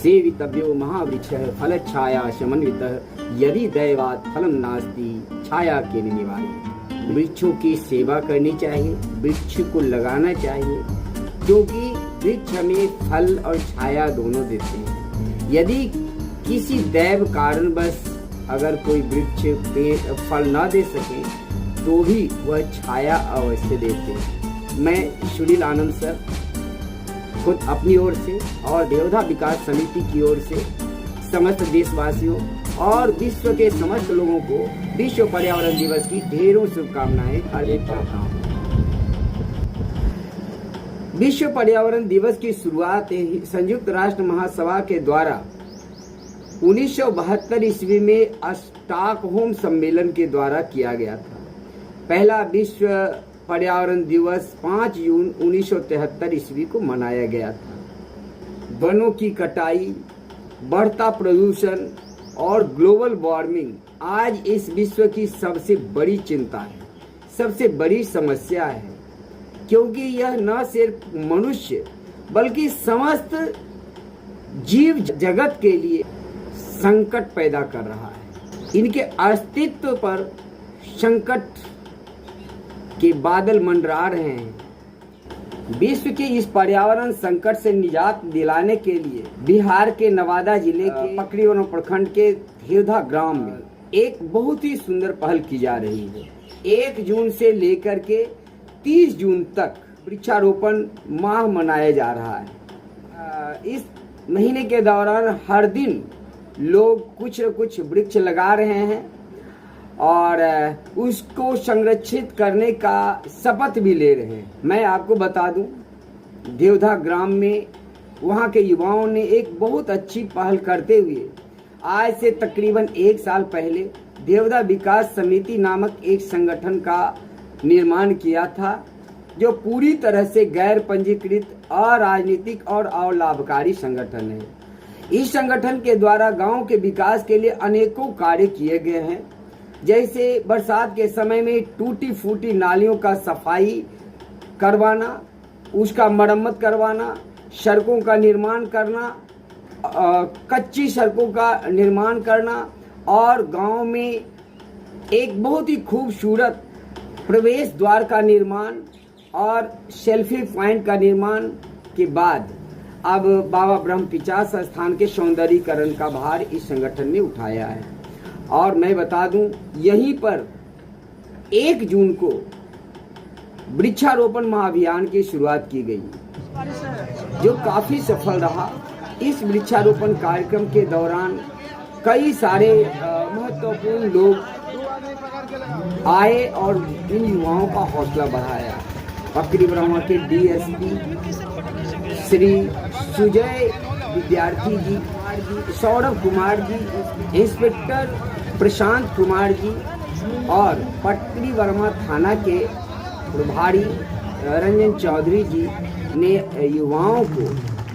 सेवितव्यो महावृक्षः फलच्छाया समन्वितः यदि दैवात् फलम नास्ति छाया के निवारी। वृक्षों की सेवा करनी चाहिए, वृक्ष को लगाना चाहिए, क्योंकि वृक्ष हमें फल और छाया दोनों देते हैं। यदि किसी दैव कारणवश अगर कोई वृक्ष फल न दे सके तो भी वह छाया अवश्य देते हैं। मैं सुनील आनंद सर खुद अपनी ओर से और देवधा विकास समिति की ओर से समस्त देशवासियों और विश्व के समस्त लोगों को विश्व पर्यावरण दिवस की ढेरों शुभकामनाएं अर्पित करता हूँ। विश्व पर्यावरण दिवस की शुरुआत संयुक्त राष्ट्र महासभा के द्वारा 1972 ईस्वी में स्टॉकहोम सम्मेलन के द्वारा किया गया था। पहला विश्व पर्यावरण दिवस 5 जून 1973 ईस्वी को मनाया गया था। वनों की कटाई, बढ़ता प्रदूषण और ग्लोबल वार्मिंग आज इस विश्व की सबसे बड़ी चिंता है, सबसे बड़ी समस्या है, क्योंकि यह न सिर्फ मनुष्य बल्कि समस्त जीव जगत के लिए संकट पैदा कर रहा है। इनके अस्तित्व पर संकट के बादल मंडरा रहे हैं। विश्व के इस पर्यावरण संकट से निजात दिलाने के लिए बिहार के नवादा जिले के पकड़ीवन प्रखंड के देवधा ग्राम में एक बहुत ही सुंदर पहल की जा रही है। 1 जून से लेकर के 30 जून तक वृक्षारोपण माह मनाया जा रहा है। इस महीने के दौरान हर दिन लोग कुछ न कुछ वृक्ष लगा रहे हैं और उसको संरक्षित करने का शपथ भी ले रहे हैं। मैं आपको बता दूं, देवधा ग्राम में वहां के युवाओं ने एक बहुत अच्छी पहल करते हुए आज से तकरीबन 1 साल पहले देवधा विकास समिति नामक एक संगठन का निर्माण किया था, जो पूरी तरह से गैर पंजीकृत, अराजनीतिक और अलाभकारी संगठन है। इस संगठन के द्वारा गांव के विकास के लिए अनेकों कार्य किए गए हैं, जैसे बरसात के समय में टूटी फूटी नालियों का सफाई करवाना, उसका मरम्मत करवाना, सड़कों का निर्माण करना, कच्ची सड़कों का निर्माण करना और गांव में एक बहुत ही खूबसूरत प्रवेश द्वार का निर्माण और सेल्फी पॉइंट का निर्माण के बाद अब बाबा ब्रह्म पिचास स्थान के सौंदर्यीकरण का भार इस संगठन ने उठाया है। और मैं बता दूं, यहीं पर 1 जून को वृक्षारोपण महाअभियान की शुरुआत की गई, जो काफी सफल रहा। इस वृक्षारोपण कार्यक्रम के दौरान कई सारे महत्वपूर्ण लोग आए और इन युवाओं का हौसला बढ़ाया। पकड़ी ब्रह्मा के डीएसपी श्री सुजय विद्यार्थी जी, सौरभ कुमार जी, इंस्पेक्टर प्रशांत कुमार जी और पटरी वर्मा थाना के प्रभारी रंजन चौधरी जी ने युवाओं को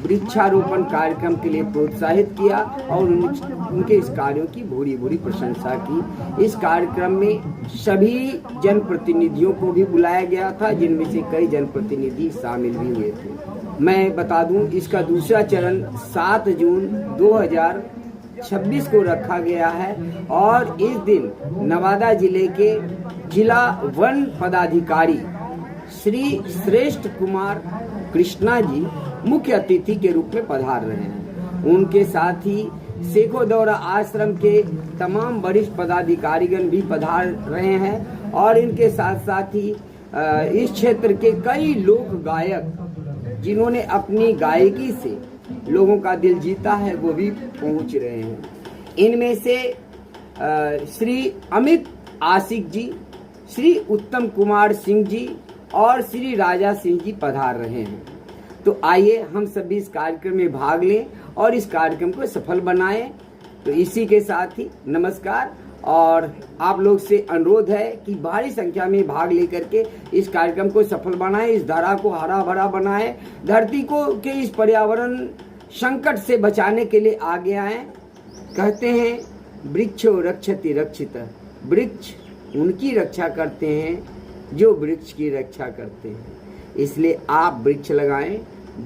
वृक्षारोपण कार्यक्रम के लिए प्रोत्साहित किया और उनके इस कार्यों की भूरी भूरी प्रशंसा की। इस कार्यक्रम में सभी जनप्रतिनिधियों को भी बुलाया गया था, जिनमें से कई जनप्रतिनिधि शामिल भी हुए थे। मैं बता दूं, इसका दूसरा चरण 7 जून 2026 को रखा गया है और इस दिन नवादा जिले के जिला वन पदाधिकारी श्री श्रेष्ठ कुमार कृष्णा जी मुख्य अतिथि के रूप में पधार रहे हैं। उनके साथ ही सेखो दौरा आश्रम के तमाम वरिष्ठ पदाधिकारीगण भी पधार रहे हैं और इनके साथ साथ ही इस क्षेत्र के कई लोक गायक, जिन्होंने अपनी गायकी से लोगों का दिल जीता है, वो भी पहुंच रहे हैं। इनमें से श्री अमित आशिक जी, श्री उत्तम कुमार सिंह जी और श्री राजा सिंह जी पधार रहे हैं। तो आइए हम सभी इस कार्यक्रम में भाग लें और इस कार्यक्रम को सफल बनाएं। तो इसी के साथ ही नमस्कार, और आप लोग से अनुरोध है कि भारी संख्या में भाग लेकर के इस कार्यक्रम को सफल बनाएं, इस धारा को हरा भरा बनाएं, धरती को के इस पर्यावरण संकट से बचाने के लिए आगे आएं। कहते हैं वृक्षो रक्षति रक्षितः, वृक्ष उनकी रक्षा करते हैं जो वृक्ष की रक्षा करते हैं। इसलिए आप वृक्ष लगाएं,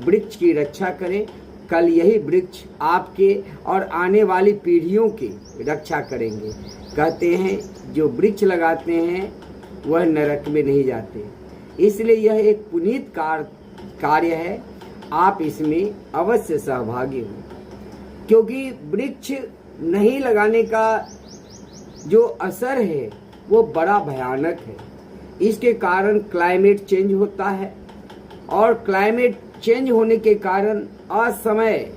वृक्ष की रक्षा करें, कल यही वृक्ष आपके और आने वाली पीढ़ियों की रक्षा करेंगे। कहते हैं जो वृक्ष लगाते हैं वह नरक में नहीं जाते, इसलिए यह एक पुनीत कार्य है। आप इसमें अवश्य सहभागी हो, क्योंकि वृक्ष नहीं लगाने का जो असर है वो बड़ा भयानक है। इसके कारण क्लाइमेट चेंज होता है और क्लाइमेट चेंज होने के कारण असमय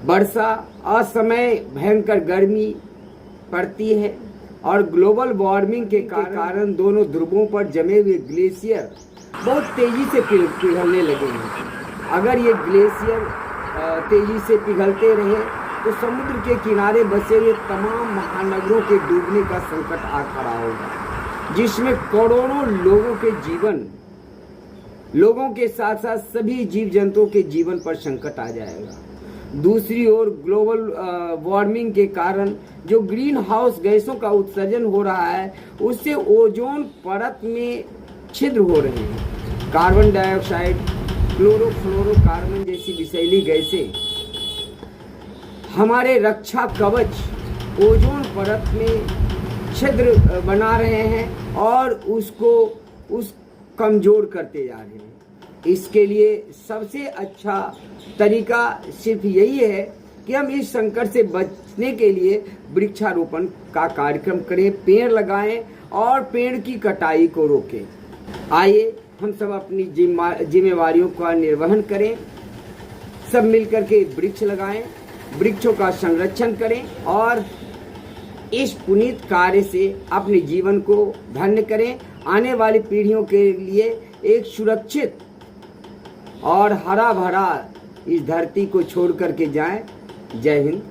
वर्षा, असमय भयंकर गर्मी पड़ती है और ग्लोबल वार्मिंग के कारण दोनों ध्रुवों पर जमे हुए ग्लेशियर बहुत तेजी से पिघलने लगे हैं। अगर ये ग्लेशियर तेजी से पिघलते रहे तो समुद्र के किनारे बसे हुए तमाम महानगरों के डूबने का संकट आ खड़ा होगा, जिसमें करोड़ों लोगों के साथ साथ सभी जीव जंतुओं के जीवन पर संकट आ जाएगा। दूसरी ओर ग्लोबल वार्मिंग के कारण जो ग्रीन हाउस गैसों का उत्सर्जन हो रहा है, उससे ओजोन परत में छिद्र हो रहे हैं। कार्बन डाइऑक्साइड, क्लोरोफ्लोरोकार्बन जैसी विषैली गैसें हमारे रक्षा कवच ओजोन परत में छिद्र बना रहे हैं और उसको कमजोर करते जा रहे हैं। इसके लिए सबसे अच्छा तरीका सिर्फ यही है कि हम इस संकट से बचने के लिए वृक्षारोपण का कार्यक्रम करें, पेड़ लगाएं और पेड़ की कटाई को रोकें। आइए हम सब अपनी जिम्मेवारियों का निर्वहन करें, सब मिलकर के वृक्ष लगाएं, वृक्षों का संरक्षण करें और इस पुनीत कार्य से अपने जीवन को धन्य करें। आने वाली पीढ़ियों के लिए एक सुरक्षित और हरा भरा इस धरती को छोड़ करके जाएं। जय हिंद।